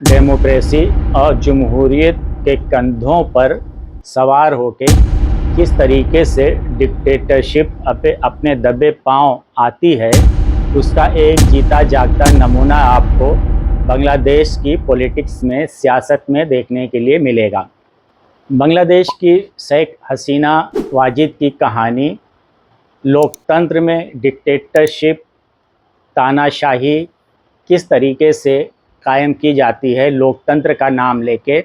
Democracy और जमहूरियत के कंधों पर सवार होकर किस तरीके से डिक्टेटरशिप अपने दबे पांव आती है, उसका एक जीता जागता नमूना आपको बांग्लादेश की पॉलिटिक्स में, सियासत में देखने के लिए मिलेगा। बांग्लादेश की शेख हसीना वाजिद की कहानी लोकतंत्र में डिक्टेटरशिप, तानाशाही किस तरीके से कायम की जाती है लोकतंत्र का नाम लेके,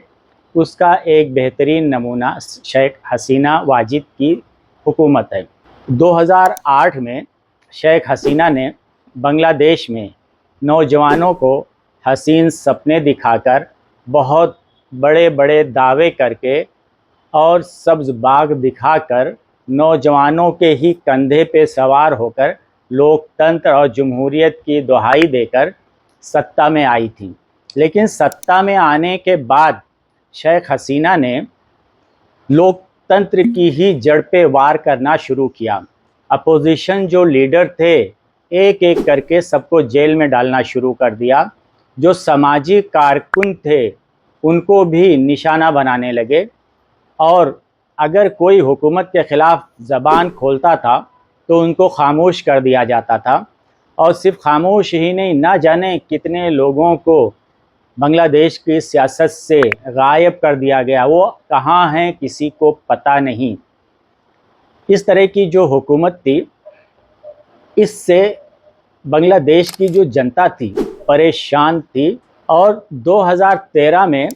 उसका एक बेहतरीन नमूना शेख हसीना वाजिद की हुकूमत है। 2008 में शेख हसीना ने बांग्लादेश में नौजवानों को हसीन सपने दिखाकर, बहुत बड़े बड़े दावे करके और सब्ज़ बाग दिखाकर, नौजवानों के ही कंधे पे सवार होकर लोकतंत्र और जमहूरियत की दुहाई देकर सत्ता में आई थी। लेकिन सत्ता में आने के बाद शेख हसीना ने लोकतंत्र की ही जड़ पे वार करना शुरू किया। अपोजिशन जो लीडर थे, एक एक करके सबको जेल में डालना शुरू कर दिया। जो सामाजिक कारकुन थे, उनको भी निशाना बनाने लगे और अगर कोई हुकूमत के ख़िलाफ़ ज़बान खोलता था तो उनको खामोश कर दिया जाता था। और सिर्फ खामोश ही नहीं, ना जाने कितने लोगों को बांग्लादेश की सियासत से गायब कर दिया गया। वो कहाँ हैं किसी को पता नहीं। इस तरह की जो हुकूमत थी, इससे बांग्लादेश की जो जनता थी परेशान थी। और 2013 में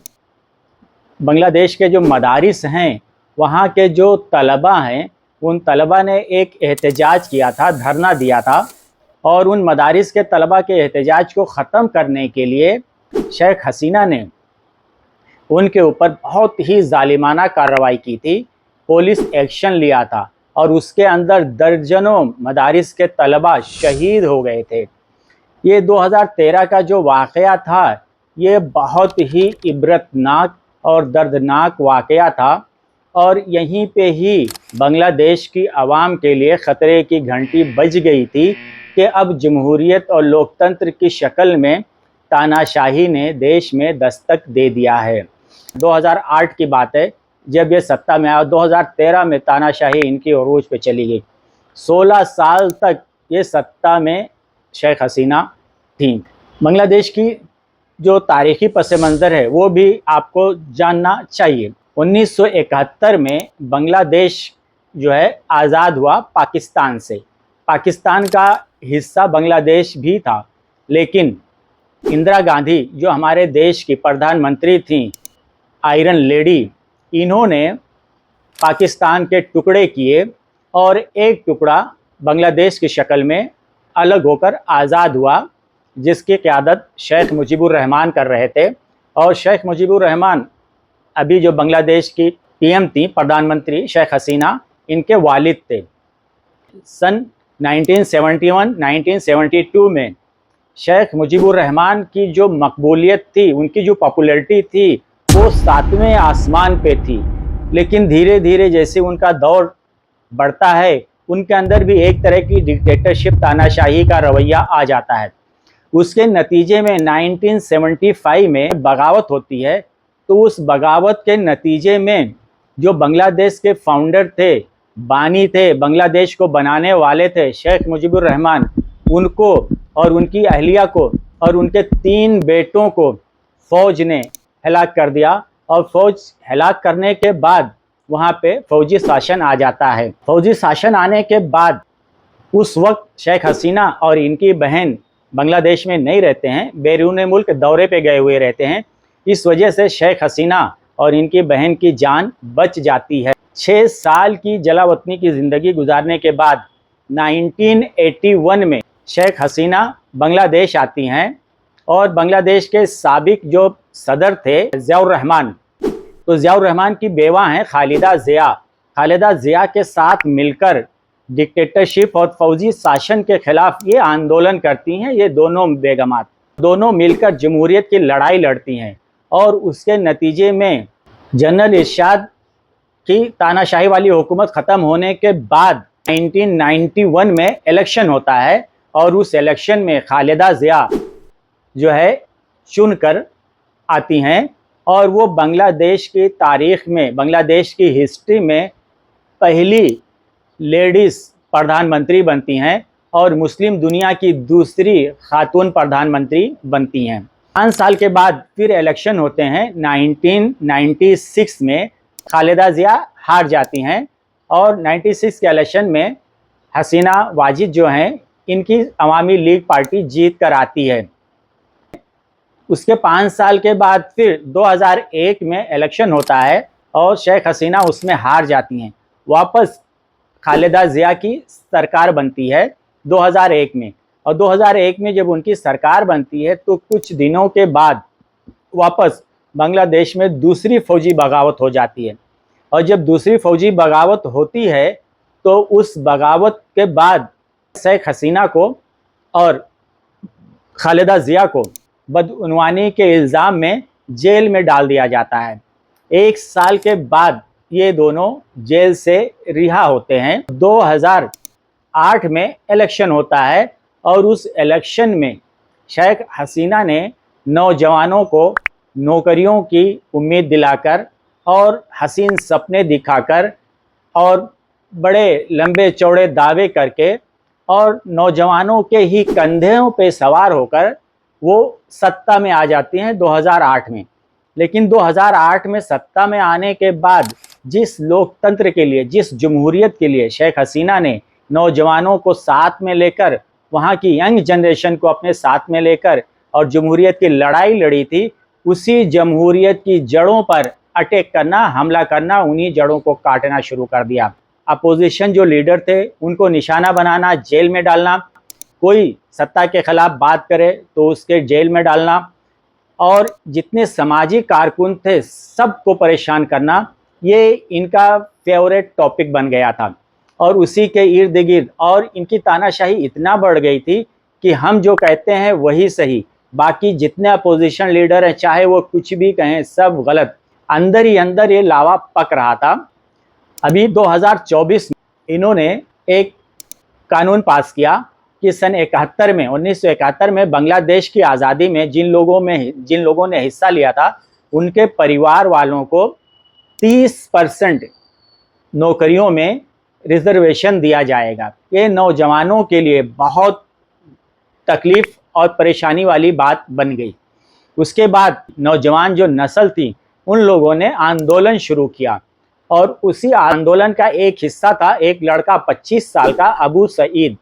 बांग्लादेश के जो मदारिस हैं, वहाँ के जो तलबा हैं, उन तलबा ने एक एहतजाज किया था, धरना दिया था। और उन मदारिस के तलबा के एहतजाज को ख़त्म करने के लिए शेख हसीना ने उनके ऊपर बहुत ही जालिमाना कार्रवाई की थी, पुलिस एक्शन लिया था और उसके अंदर दर्जनों मदारिस के तलबा शहीद हो गए थे। ये 2013 का जो वाक़या था, ये बहुत ही इबरतनाक और दर्दनाक वाक़या था। और यहीं पे ही बांग्लादेश की आवाम के लिए ख़तरे की घंटी बज गई थी कि अब जमहूरियत और लोकतंत्र की शक्ल में तानाशाही ने देश में दस्तक दे दिया है। 2008 की बात है जब ये सत्ता में आया। 2013 में तानाशाही इनकी अरूज पे चली गई। 16 साल तक ये सत्ता में शेख हसीना थी। बांग्लादेश की जो तारीख़ी पस मंज़र है वो भी आपको जानना चाहिए। 1971 में बांग्लादेश जो है आज़ाद हुआ पाकिस्तान से। पाकिस्तान का हिस्सा बांग्लादेश भी था, लेकिन इंदिरा गांधी जो हमारे देश की प्रधानमंत्री थी, आयरन लेडी, इन्होंने पाकिस्तान के टुकड़े किए और एक टुकड़ा बांग्लादेश की शक्ल में अलग होकर आज़ाद हुआ, जिसकी क़यादत शेख मुजीबुर रहमान कर रहे थे। और शेख मुजीबुर रहमान अभी जो बांग्लादेश की पीएम थी, प्रधानमंत्री शेख हसीना, इनके वालिद थे। सन 1971-1972 में शेख मुजीबुर रहमान की जो मकबूलियत थी, उनकी जो पॉपुलैरिटी थी, वो 7वें आसमान पे थी। लेकिन धीरे धीरे जैसे उनका दौर बढ़ता है, उनके अंदर भी एक तरह की डिक्टेटरशिप, तानाशाही का रवैया आ जाता है। उसके नतीजे में 1975 में बगावत होती है। तो उस बगावत के नतीजे में जो बांग्लादेश के फाउंडर थे, बानी थे, बांग्लादेश को बनाने वाले थे, शेख मुजीबुर रहमान, उनको और उनकी अहलिया को और उनके 3 बेटों को फ़ौज ने हलाक कर दिया। और फ़ौज हलाक करने के बाद वहाँ पे फ़ौजी शासन आ जाता है। फ़ौजी शासन आने के बाद उस वक्त शेख हसीना और इनकी बहन बांग्लादेश में नहीं रहते हैं, बैरून मुल्क दौरे पे गए हुए रहते हैं। इस वजह से शेख हसीना और इनकी बहन की जान बच जाती है। 6 साल की जलावतनी की ज़िंदगी गुजारने के बाद 1981 में शेख हसीना बांग्लादेश आती हैं। और बांग्लादेश के साबिक जो सदर थे ज़ियाउर रहमान, तो ज़ियाउर रहमान की बेवा हैं खालिदा ज़िया। खालिदा ज़िया के साथ मिलकर डिक्टेटरशिप और फौजी शासन के खिलाफ ये आंदोलन करती हैं। ये दोनों बेगमात दोनों मिलकर जमहूरियत की लड़ाई लड़ती हैं। और उसके नतीजे में जनरल इरशाद की तानाशाही वाली हुकूमत ख़त्म होने के बाद 1991 में इलेक्शन होता है। और उस इलेक्शन में खालिदा ज़िया जो है चुनकर आती हैं और वो बांग्लादेश की तारीख में, बांग्लादेश की हिस्ट्री में पहली लेडीज़ प्रधानमंत्री बनती हैं और मुस्लिम दुनिया की दूसरी खातून प्रधानमंत्री बनती हैं। 5 साल के बाद फिर इलेक्शन होते हैं। 1996 में खालिदा ज़िया हार जाती हैं और 96 के इलेक्शन में हसीना वाजिद जो हैं, इनकी अवामी लीग पार्टी जीत कर आती है। उसके 5 साल के बाद फिर 2001 में इलेक्शन होता है और शेख हसीना उसमें हार जाती हैं। वापस खालिदा ज़िया की सरकार बनती है 2001 में, और 2001 में जब उनकी सरकार बनती है तो कुछ दिनों के बाद वापस बांग्लादेश में दूसरी फौजी बगावत हो जाती है। और जब दूसरी फौजी बगावत होती है तो उस बगावत के बाद शेख हसीना को और खालिदा ज़िया को बदउनवानी के इल्ज़ाम में जेल में डाल दिया जाता है। 1 साल के बाद ये दोनों जेल से रिहा होते हैं। 2008 में इलेक्शन होता है और उस इलेक्शन में शेख हसीना ने नौजवानों को नौकरियों की उम्मीद दिलाकर और हसीन सपने दिखाकर और बड़े लंबे चौड़े दावे करके और नौजवानों के ही कंधों पे सवार होकर वो सत्ता में आ जाती हैं 2008 में। लेकिन 2008 में सत्ता में आने के बाद जिस लोकतंत्र के लिए, जिस जमहूरियत के लिए शेख हसीना ने नौजवानों को साथ में लेकर, वहाँ की यंग जनरेशन को अपने साथ में लेकर और जमहूरियत की लड़ाई लड़ी थी, उसी जमहूरियत की जड़ों पर अटैक करना, हमला करना, उन्हीं जड़ों को काटना शुरू कर दिया। अपोजिशन जो लीडर थे उनको निशाना बनाना, जेल में डालना, कोई सत्ता के खिलाफ बात करे तो उसके जेल में डालना, और जितने सामाजिक कारकुन थे सबको परेशान करना, ये इनका फेवरेट टॉपिक बन गया था। और उसी के इर्द गिर्द और इनकी तानाशाही इतना बढ़ गई थी कि हम जो कहते हैं वही सही, बाकी जितने अपोजिशन लीडर हैं चाहे वो कुछ भी कहें सब गलत। अंदर ही अंदर ये लावा पक रहा था। अभी 2024 में इन्होंने एक कानून पास किया कि सन 1971 में बांग्लादेश की आज़ादी में जिन लोगों ने हिस्सा लिया था उनके परिवार वालों को 30% नौकरियों में रिजर्वेशन दिया जाएगा। ये नौजवानों के लिए बहुत तकलीफ और परेशानी वाली बात बन गई। उसके बाद नौजवान जो नस्ल थी उन लोगों ने आंदोलन शुरू किया और उसी आंदोलन का एक हिस्सा था एक लड़का 25 साल का अबू सईद।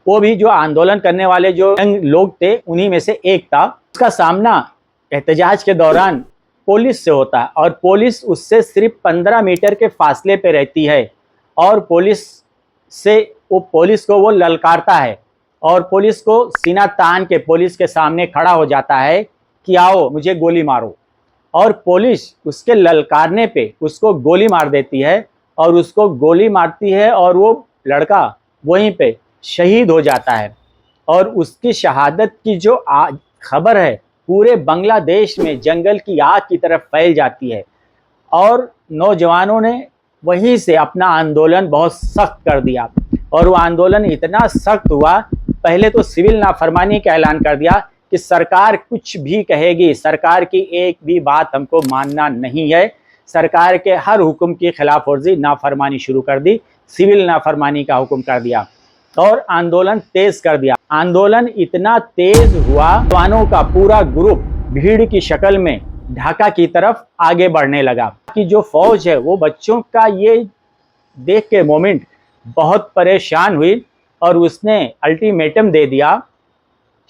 वो भी जो आंदोलन करने वाले जो लोग थे उन्हीं में से एक था। उसका सामना एहतजाज के दौरान पुलिस से होता है और पुलिस उससे सिर्फ 15 मीटर के फासले पे रहती है और पुलिस को वो ललकारता है और पुलिस को सीना तान के पुलिस के सामने खड़ा हो जाता है कि आओ मुझे गोली मारो, और पुलिस उसके ललकारने पे उसको गोली मार देती है और उसको गोली मारती है और वो लड़का वहीं पे शहीद हो जाता है। और उसकी शहादत की जो खबर है पूरे बांग्लादेश में जंगल की आग की तरफ फैल जाती है और नौजवानों ने वहीं से अपना आंदोलन बहुत सख्त कर दिया। और वो आंदोलन इतना सख्त हुआ, पहले तो सिविल नाफरमानी का ऐलान कर दिया कि सरकार कुछ भी कहेगी, सरकार की एक भी बात हमको मानना नहीं है। सरकार के हर हुक्म की खिलाफ वर्जी नाफरमानी शुरू कर दी, सिविल नाफरमानी का हुक्म कर दिया और आंदोलन तेज कर दिया। आंदोलन इतना तेज हुआ, जवानों का पूरा ग्रुप भीड़ की शक्ल में ढाका की तरफ आगे बढ़ने लगा कि जो फौज है वो बच्चों का ये देख के मोमेंट बहुत परेशान हुई और उसने अल्टीमेटम दे दिया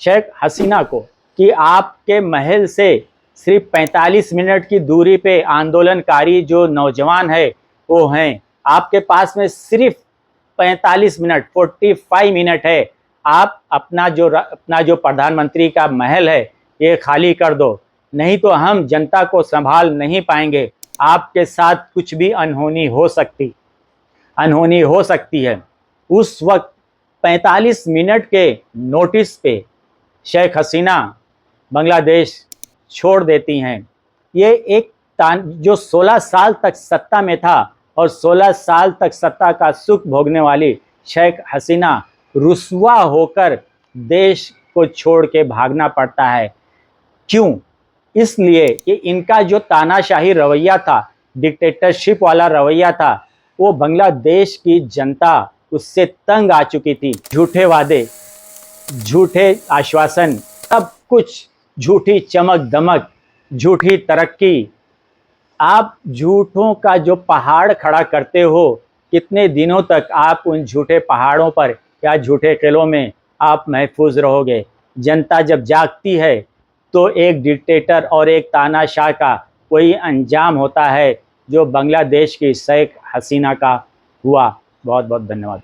शेख हसीना को कि आपके महल से सिर्फ 45 मिनट की दूरी पे आंदोलनकारी जो नौजवान है वो हैं, आपके पास में सिर्फ 45 मिनट 45 मिनट है, आप अपना जो प्रधानमंत्री का महल है ये खाली कर दो, नहीं तो हम जनता को संभाल नहीं पाएंगे, आपके साथ कुछ भी अनहोनी हो सकती है। उस वक्त 45 मिनट के नोटिस पे शेख हसीना बांग्लादेश छोड़ देती हैं। ये एक जो 16 साल तक सत्ता में था और 16 साल तक सत्ता का सुख भोगने वाली शेख हसीना रुस्वा होकर देश को छोड़ के भागना पड़ता है। क्यों? इसलिए कि इनका जो तानाशाही रवैया था, डिक्टेटरशिप वाला रवैया था, वो बांग्लादेश की जनता उससे तंग आ चुकी थी। झूठे वादे, झूठे आश्वासन, सब कुछ, झूठी चमक दमक, झूठी तरक्की। आप झूठों का जो पहाड़ खड़ा करते हो, कितने दिनों तक आप उन झूठे पहाड़ों पर या झूठे किलों में आप महफूज रहोगे? जनता जब जागती है तो एक डिक्टेटर और एक तानाशाह का वही अंजाम होता है जो बांग्लादेश की शेख हसीना का हुआ। बहुत बहुत धन्यवाद।